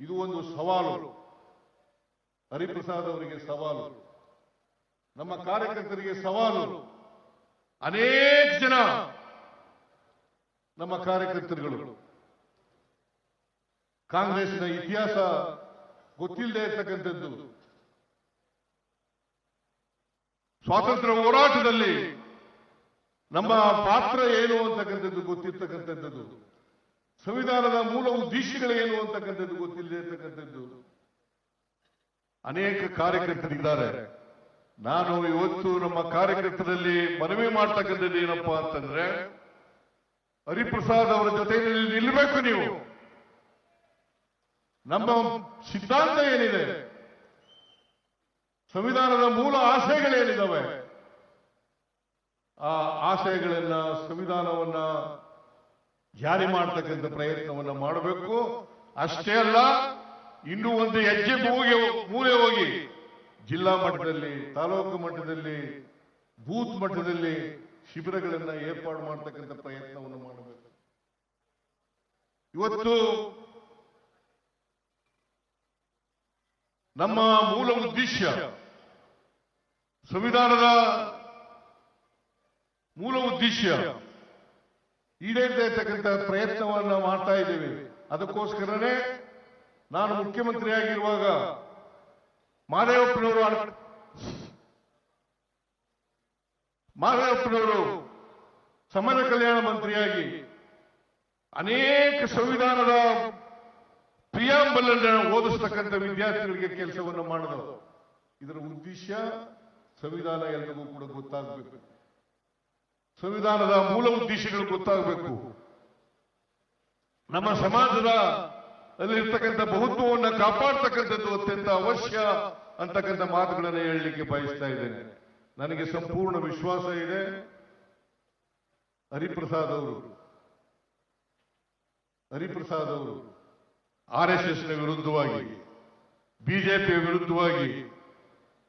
ಇದು ಒಂದು ಸವಾಲು. ಹರಿಪ್ರಸಾದ್ ಅವರಿಗೆ ಸವಾಲು, ನಮ್ಮ ಕಾರ್ಯಕರ್ತರಿಗೆ ಸವಾಲು. ಅನೇಕ ಜನ ನಮ್ಮ ಕಾರ್ಯಕರ್ತರುಗಳು ಕಾಂಗ್ರೆಸ್ನ ಇತಿಹಾಸ ಗೊತ್ತಿಲ್ಲದೆ ಇರ್ತಕ್ಕಂಥದ್ದು, ಸ್ವಾತಂತ್ರ್ಯ ಹೋರಾಟದಲ್ಲಿ ನಮ್ಮ ಪಾತ್ರ ಏನು ಅಂತಕ್ಕಂಥದ್ದು ಗೊತ್ತಿರ್ತಕ್ಕಂಥದ್ದು, ಸಂವಿಧಾನದ ಮೂಲ ಉದ್ದೇಶಗಳೇನು ಅಂತಕ್ಕಂಥದ್ದು ಗೊತ್ತಿಲ್ಲದೆ ಇರ್ತಕ್ಕಂಥದ್ದು ಅನೇಕ ಕಾರ್ಯಕರ್ತರಿದ್ದಾರೆ. ನಾನು ಇವತ್ತು ನಮ್ಮ ಕಾರ್ಯಕರ್ತರಲ್ಲಿ ಮನವಿ ಮಾಡ್ತಕ್ಕಂಥದ್ದು ಏನಪ್ಪಾ ಅಂತಂದ್ರೆ, ಹರಿಪ್ರಸಾದ್ ಅವರ ಜೊತೆಯಲ್ಲಿ ನಿಲ್ಲಬೇಕು ನೀವು. ನಮ್ಮ ಸಿದ್ಧಾಂತ ಏನಿದೆ, ಸಂವಿಧಾನದ ಮೂಲ ಆಶಯಗಳೇನಿದ್ದಾವೆ, ಆ ಆಶಯಗಳನ್ನ, ಸಂವಿಧಾನವನ್ನ ಜಾರಿ ಮಾಡತಕ್ಕಂಥ ಪ್ರಯತ್ನವನ್ನ ಮಾಡಬೇಕು. ಅಷ್ಟೇ ಅಲ್ಲ, ಇನ್ನೂ ಒಂದು ಹೆಜ್ಜೆ ಮೂಲೆ ಹೋಗಿ ಜಿಲ್ಲಾ ಮಟ್ಟದಲ್ಲಿ, ತಾಲೂಕು ಮಟ್ಟದಲ್ಲಿ, ಬೂತ್ ಮಟ್ಟದಲ್ಲಿ ಶಿಬಿರಗಳನ್ನ ಏರ್ಪಾಡು ಮಾಡತಕ್ಕಂಥ ಪ್ರಯತ್ನವನ್ನು ಮಾಡಬೇಕು. ಇವತ್ತು ನಮ್ಮ ಮೂಲ ಉದ್ದೇಶ, ಸಂವಿಧಾನದ ಮೂಲ ಉದ್ದೇಶ ಈಡೇರದೇ ಇರ್ತಕ್ಕಂಥ ಪ್ರಯತ್ನವನ್ನ ಮಾಡ್ತಾ ಇದ್ದೇವೆ. ಅದಕ್ಕೋಸ್ಕರನೇ ನಾನು ಮುಖ್ಯಮಂತ್ರಿ ಆಗಿರುವಾಗ ಮಾದೇವಪ್ಪನವರು ಸಮಾಜ ಕಲ್ಯಾಣ ಮಂತ್ರಿಯಾಗಿ ಅನೇಕ ಸಂವಿಧಾನದ ಪ್ರಿಯಾಂಬಲ್ ಅನ್ನು ಓದಿಸ್ತಕ್ಕಂಥ ವಿದ್ಯಾರ್ಥಿಗಳಿಗೆ ಕೆಲಸವನ್ನು ಮಾಡಿದರು. ಇದರ ಉದ್ದೇಶ ಸಂವಿಧಾನ ಎಲ್ಲರಿಗೂ ಕೂಡ ಗೊತ್ತಾಗಬೇಕು, ಸಂವಿಧಾನದ ಮೂಲ ಉದ್ದೇಶಗಳು ಗೊತ್ತಾಗಬೇಕು, ನಮ್ಮ ಸಮಾಜದ ಅಲ್ಲಿರ್ತಕ್ಕಂಥ ಬಹುತ್ವವನ್ನು ಕಾಪಾಡ್ತಕ್ಕಂಥದ್ದು ಅತ್ಯಂತ ಅವಶ್ಯ ಅಂತಕ್ಕಂಥ ಮಾತುಗಳನ್ನು ಹೇಳಲಿಕ್ಕೆ ಬಯಸ್ತಾ ಇದ್ದೇನೆ. ನನಗೆ ಸಂಪೂರ್ಣ ವಿಶ್ವಾಸ ಇದೆ, ಹರಿಪ್ರಸಾದ್ ಅವರು RSS ನ ವಿರುದ್ಧವಾಗಿ, ಬಿಜೆಪಿಯ ವಿರುದ್ಧವಾಗಿ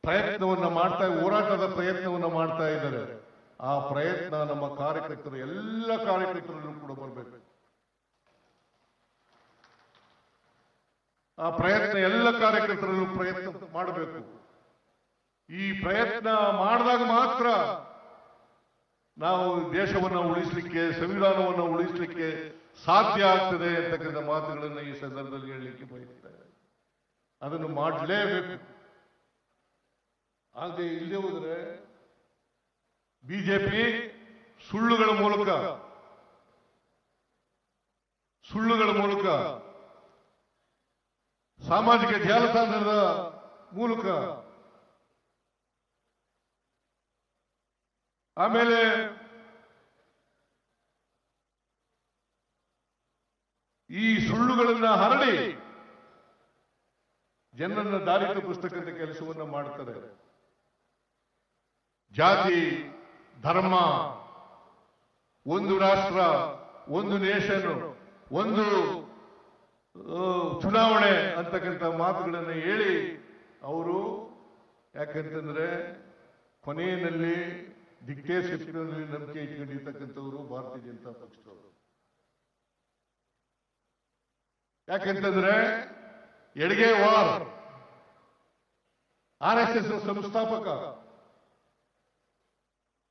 ಪ್ರಯತ್ನವನ್ನ ಮಾಡ್ತಾ, ಹೋರಾಟದ ಪ್ರಯತ್ನವನ್ನ ಮಾಡ್ತಾ ಇದ್ದಾರೆ. ಆ ಪ್ರಯತ್ನ ನಮ್ಮ ಕಾರ್ಯಕರ್ತರು, ಎಲ್ಲ ಕಾರ್ಯಕರ್ತರಲ್ಲೂ ಕೂಡ ಬರಬೇಕು. ಆ ಪ್ರಯತ್ನ ಎಲ್ಲ ಕಾರ್ಯಕರ್ತರಲ್ಲೂ ಪ್ರಯತ್ನ ಮಾಡಬೇಕು. ಈ ಪ್ರಯತ್ನ ಮಾಡಿದಾಗ ಮಾತ್ರ ನಾವು ದೇಶವನ್ನು ಉಳಿಸಲಿಕ್ಕೆ, ಸಂವಿಧಾನವನ್ನು ಉಳಿಸಲಿಕ್ಕೆ ಸಾಧ್ಯ ಆಗ್ತದೆ ಅಂತಕ್ಕಂಥ ಮಾತುಗಳನ್ನು ಈ ಸಂದರ್ಭದಲ್ಲಿ ಹೇಳಲಿಕ್ಕೆ ಬಯಸ್ತಾರೆ. ಅದನ್ನು ಮಾಡಲೇಬೇಕು. ಹಾಗೆ ಇಲ್ಲದೆ ಹೋದರೆ ಬಿಜೆಪಿ ಸುಳ್ಳುಗಳ ಮೂಲಕ ಸಾಮಾಜಿಕ ಜಾಲತಾಣದ ಮೂಲಕ, ಆಮೇಲೆ ಈ ಸುಳ್ಳುಗಳನ್ನ ಹರಡಿ ಜನರನ್ನ ದಾರಿ ತಪ್ಪಿಸ್ತಕ್ಕಂಥ ಕೆಲಸವನ್ನ ಮಾಡ್ತಾರೆ. ಜಾತಿ, ಧರ್ಮ, ಒಂದು ರಾಷ್ಟ್ರ, ಒಂದು ನೇಷನ್, ಒಂದು ಚುನಾವಣೆ ಅಂತಕ್ಕಂಥ ಮಾತುಗಳನ್ನು ಹೇಳಿ ಅವರು, ಯಾಕಂತಂದ್ರೆ ಕೊನೆಯಲ್ಲಿ ಡಿಕ್ಟೇಟರ್ಶಿಪ್ನಲ್ಲಿ ನಂಬಿಕೆ ಇಟ್ಕೊಂಡಿರ್ತಕ್ಕಂಥವರು ಭಾರತೀಯ ಜನತಾ ಪಕ್ಷದವರು. ಯಾಕೆಂತಂದ್ರೆ ಎಡಗೇವಾರ್ RSS ಸಂಸ್ಥಾಪಕ,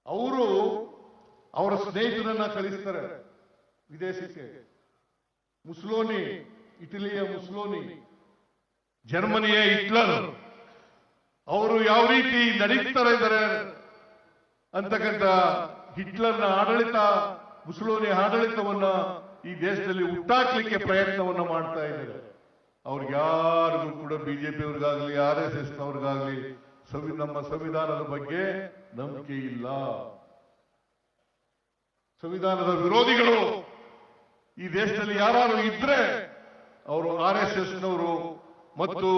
ಅವರು ಅವರ ಸ್ನೇಹಿತರನ್ನ ಕಳಿಸ್ತಾರೆ ವಿದೇಶಕ್ಕೆ. ಮುಸ್ಲೋನಿ, ಇಟಲಿಯ ಮುಸ್ಲೋನಿ, ಜರ್ಮನಿಯ ಹಿಟ್ಲರ್, ಅವರು ಯಾವ ರೀತಿ ನಡೀತಾ ಇದ್ದಾರೆ ಅಂತಕ್ಕಂಥ ಹಿಟ್ಲರ್ನ ಆಡಳಿತ, ಮುಸ್ಲೋನಿ ಆಡಳಿತವನ್ನ ಈ ದೇಶದಲ್ಲಿ ಹುಟ್ಟಾಕ್ಲಿಕ್ಕೆ ಪ್ರಯತ್ನವನ್ನ ಮಾಡ್ತಾ ಇದ್ದಾರೆ. ಅವ್ರಿಗ್ಯಾರಿಗೂ ಕೂಡ ಬಿಜೆಪಿಯವ್ರಿಗಾಗ್ಲಿ RSS ನವ್ರಿಗಾಗ್ಲಿ ನಮ್ಮ ಸಂವಿಧಾನದ ಬಗ್ಗೆ ನಂಬಿಕೆ ಇಲ್ಲ. ಸಂವಿಧಾನದ ವಿರೋಧಿಗಳು ಈ ದೇಶದಲ್ಲಿ ಯಾರು ಇದ್ರೆ ಅವರು RSS ನವರು ಮತ್ತು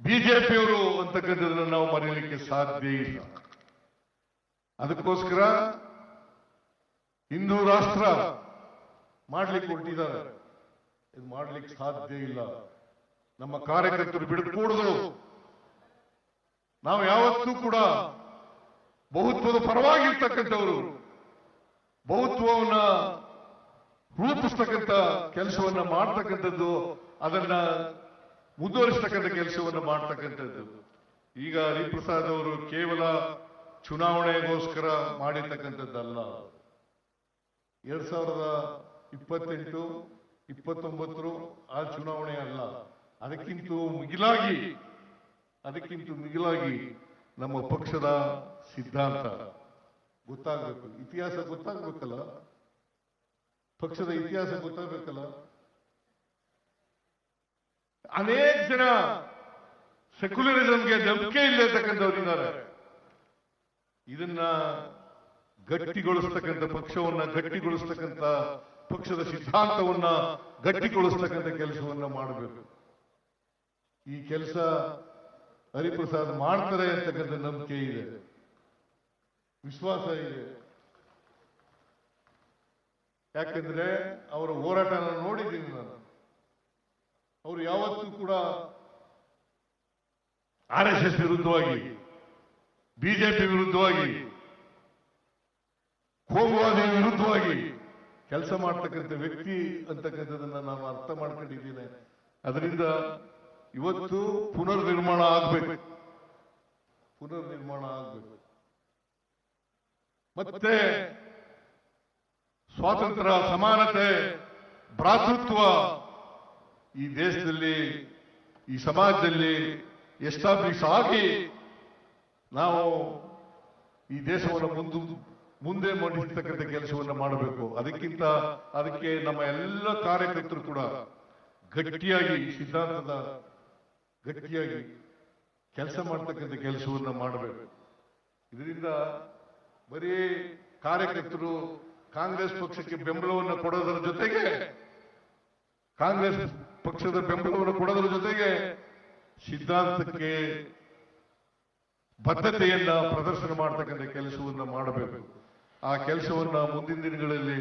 ಬಿಜೆಪಿಯವರು ಅಂತಕ್ಕಂಥದ್ದನ್ನು ನಾವು ಮರೆಯಲಿಕ್ಕೆ ಸಾಧ್ಯ ಇಲ್ಲ. ಅದಕ್ಕೋಸ್ಕರ ಹಿಂದೂ ರಾಷ್ಟ್ರ ಮಾಡ್ಲಿಕ್ಕೆ ಹೊರಟಿದ್ದಾರೆ. ಇದು ಮಾಡ್ಲಿಕ್ಕೆ ಸಾಧ್ಯ ಇಲ್ಲ. ನಮ್ಮ ಕಾರ್ಯಕರ್ತರು ಬಿಡಕೂಡದು. ನಾವು ಯಾವತ್ತೂ ಕೂಡ ಬಹುತ್ವದ ಪರವಾಗಿರ್ತಕ್ಕಂಥವರು, ಬಹುತ್ವವನ್ನ ರೂಪಿಸ್ತಕ್ಕಂಥ ಕೆಲಸವನ್ನ ಮಾಡ್ತಕ್ಕಂಥದ್ದು ಅದನ್ನ ಮುಂದುವರಿಸತಕ್ಕಂಥ ಕೆಲಸವನ್ನು ಮಾಡ್ತಕ್ಕಂಥದ್ದು. ಈಗ ಹರಿಪ್ರಸಾದ್ ಅವರು ಕೇವಲ ಚುನಾವಣೆಗೋಸ್ಕರ ಮಾಡಿರ್ತಕ್ಕಂಥದ್ದಲ್ಲ. 2028, 29 ಆ ಚುನಾವಣೆ ಅಲ್ಲ, ಅದಕ್ಕಿಂತ ಮಿಗಿಲಾಗಿ ನಮ್ಮ ಪಕ್ಷದ ಸಿದ್ಧಾಂತ ಗೊತ್ತಾಗಬೇಕು, ಇತಿಹಾಸ ಗೊತ್ತಾಗಬೇಕಲ್ಲ, ಪಕ್ಷದ ಇತಿಹಾಸ ಗೊತ್ತಾಗಬೇಕಲ್ಲ. ಅನೇಕ ಜನ ಸೆಕ್ಯುಲರಿಸಂಗೆ ನಂಬಿಕೆ ಇಲ್ಲತಕ್ಕಂಥವರಿದ್ದಾರೆ. ಇದನ್ನ ಗಟ್ಟಿಗೊಳಿಸ್ತಕ್ಕಂಥ ಪಕ್ಷವನ್ನ ಗಟ್ಟಿಗೊಳಿಸ್ತಕ್ಕಂಥ ಪಕ್ಷದ ಸಿದ್ಧಾಂತವನ್ನ ಗಟ್ಟಿಗೊಳಿಸ್ತಕ್ಕಂಥ ಕೆಲಸವನ್ನ ಮಾಡಬೇಕು. ಈ ಕೆಲಸ ಹರಿಪ್ರಸಾದ್ ಮಾಡ್ತಾರೆ ಅಂತಕ್ಕಂಥ ನಂಬಿಕೆ ಇದೆ, ವಿಶ್ವಾಸ ಇದೆ. ಯಾಕೆಂದ್ರೆ ಅವರ ಹೋರಾಟನ ನೋಡಿದ್ದೀನಿ ನಾನು. ಅವರು ಯಾವತ್ತೂ ಕೂಡ RSS ವಿರುದ್ಧವಾಗಿ, ಬಿಜೆಪಿ ವಿರುದ್ಧವಾಗಿ, ಕೋಮುವಾದಿ ವಿರುದ್ಧವಾಗಿ ಕೆಲಸ ಮಾಡ್ತಕ್ಕಂಥ ವ್ಯಕ್ತಿ ಅಂತಕ್ಕಂಥದನ್ನ ನಾನು ಅರ್ಥ ಮಾಡ್ಕೊಂಡಿದ್ದೀನಿ. ಅದರಿಂದ ಇವತ್ತು ಪುನರ್ನಿರ್ಮಾಣ ಆಗ್ಬೇಕು. ಮತ್ತೆ ಸ್ವಾತಂತ್ರ್ಯ, ಸಮಾನತೆ, ಭ್ರಾತೃತ್ವ ಈ ದೇಶದಲ್ಲಿ, ಈ ಸಮಾಜದಲ್ಲಿ ಎಸ್ಟಾಬ್ಲಿಷ್ ಆಗಿ ನಾವು ಈ ದೇಶವನ್ನು ಮುಂದೆ ಮಾಡಿರ್ತಕ್ಕಂಥ ಕೆಲಸವನ್ನು ಮಾಡಬೇಕು. ಅದಕ್ಕೆ ನಮ್ಮ ಎಲ್ಲ ಕಾರ್ಯಕರ್ತರು ಕೂಡ ಗಟ್ಟಿಯಾಗಿ ಸಿದ್ಧಾಂತದ ಗಟ್ಟಿಯಾಗಿ ಕೆಲಸ ಮಾಡ್ತಕ್ಕಂಥ ಕೆಲಸವನ್ನು ಮಾಡಬೇಕು. ಇದರಿಂದ ಬರೀ ಕಾರ್ಯಕರ್ತರು ಕಾಂಗ್ರೆಸ್ ಪಕ್ಷಕ್ಕೆ ಬೆಂಬಲವನ್ನು ಕೊಡೋದರ ಜೊತೆಗೆ, ಸಿದ್ಧಾಂತಕ್ಕೆ ಬದ್ಧತೆಯನ್ನ ಪ್ರದರ್ಶನ ಮಾಡತಕ್ಕಂಥ ಕೆಲಸವನ್ನ ಮಾಡಬೇಕು. ಆ ಕೆಲಸವನ್ನ ಮುಂದಿನ ದಿನಗಳಲ್ಲಿ